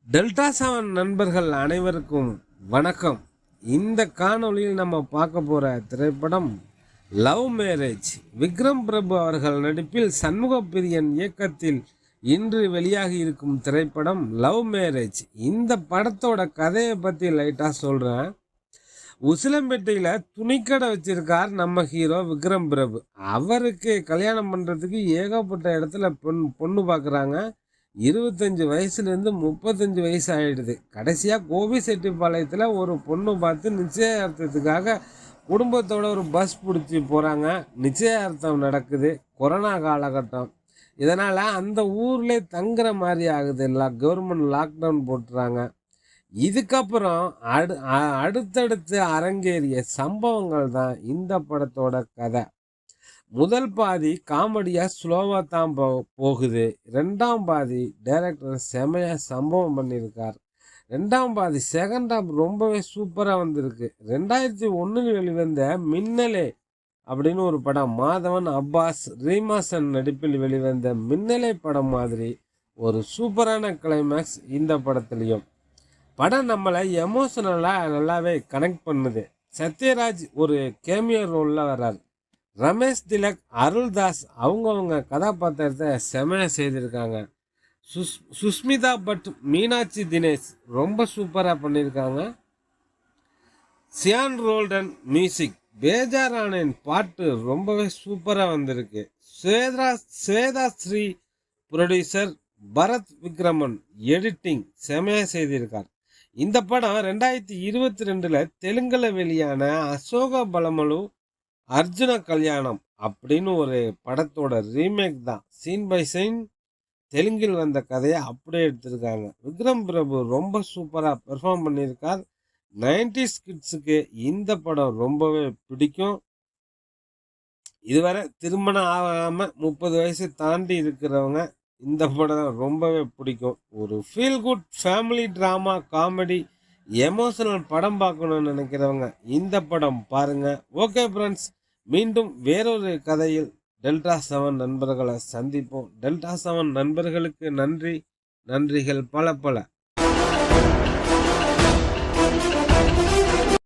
Delta seven நண்பர்கள் அனைவருக்கும் வணக்கம். இந்த காணொளியில் நம்ம பார்க்க போகிற திரைப்படம் லவ் மேரேஜ். விக்ரம் பிரபு அவர்கள் நடிப்பில் சண்முக பிரியன் இயக்கத்தில் இன்று வெளியாகி இருக்கும் திரைப்படம் லவ் மேரேஜ். இந்த படத்தோட கதையை பற்றி லைட்டாக சொல்கிறேன். உசிலம்பேட்டையில் துணிக்கடை வச்சிருக்கார் நம்ம ஹீரோ விக்ரம் பிரபு. அவருக்கு கல்யாணம் பண்ணுறதுக்கு ஏகப்பட்ட இடத்துல பொண்ணு பார்க்குறாங்க. 25 வயசுலேருந்து 35 வயசு ஆகிடுது. கடைசியாக கோபிசெட்டிப்பாளையத்தில் ஒரு பொண்ணு பார்த்து நிச்சயார்த்தத்துக்காக குடும்பத்தோட ஒரு பஸ் பிடிச்சி போகிறாங்க. நிச்சயார்த்தம் நடக்குது. கொரோனா காலகட்டம். இதனால் அந்த ஊர்லேயே தங்குற மாதிரி ஆகுது. கவர்மெண்ட் லாக்டவுன் போட்டுறாங்க. இதுக்கப்புறம் அடுத்தடுத்து அரங்கேறிய சம்பவங்கள் தான் இந்த படத்தோட கதை. முதல் பாதி காமெடியாக ஸ்லோவாக தான் போகுது. ரெண்டாம் பாதி டைரக்டர் செமையாக சம்பவம் பண்ணியிருக்கார். ரெண்டாம் பாதி செகண்ட் ஹாஃப் ரொம்பவே சூப்பராக வந்திருக்கு. 2001 வெளிவந்த மின்னலே அப்படின்னு ஒரு படம், மாதவன் அப்பாஸ் ரீமாசன் நடிப்பில் வெளிவந்த மின்னலே படம் மாதிரி ஒரு சூப்பரான கிளைமேக்ஸ் இந்த படத்துலையும். படம் நம்மளை எமோஷனலாக நல்லாவே கனெக்ட் பண்ணுது. சத்யராஜ் ஒரு கேமியோ ரோலில் வர்றார். ரமேஷ் திலக், அருள்தாஸ் அவங்கவுங்க கதாபாத்திரத்தை செமையாக செய்திருக்காங்க. சுஸ்மிதா பட், மீனாட்சி தினேஷ் ரொம்ப சூப்பராக பண்ணியிருக்காங்க. சியான் ரோல்டன் மியூசிக், பேஜாரானின் பாட்டு ரொம்பவே சூப்பராக வந்திருக்கு. ஸ்வேதா ஸ்ரீ ப்ரொடியூசர், பரத் விக்ரமன் எடிட்டிங் செமையாக செய்திருக்கார். இந்த படம் 2022 தெலுங்குல வெளியான அசோக பலமலு அர்ஜுன கல்யாணம் அப்படின்னு ஒரு படத்தோட ரீமேக் தான். சீன் பை சீன் தெலுங்கில் வந்த கதையை அப்படியே எடுத்திருக்காங்க. விக்ரம் பிரபு ரொம்ப சூப்பராக பெர்ஃபார்ம் பண்ணியிருக்கார். 90s கிட்ஸுக்கு இந்த படம் ரொம்பவே பிடிக்கும். இதுவரை திருமணம் ஆகாமல் 30 வயசு தாண்டி இருக்கிறவங்க இந்த படம் ரொம்பவே பிடிக்கும். ஒரு feel good family drama comedy emotional படம் பார்க்கணும்னு நினைக்கிறவங்க இந்த படம் பாருங்க. ஓகே ஃப்ரெண்ட்ஸ், மீண்டும் வேறொரு கதையில் டெல்டா செவன் நண்பர்களை சந்திப்போம். டெல்டா செவன் நண்பர்களுக்கு நன்றிகள் பல பல.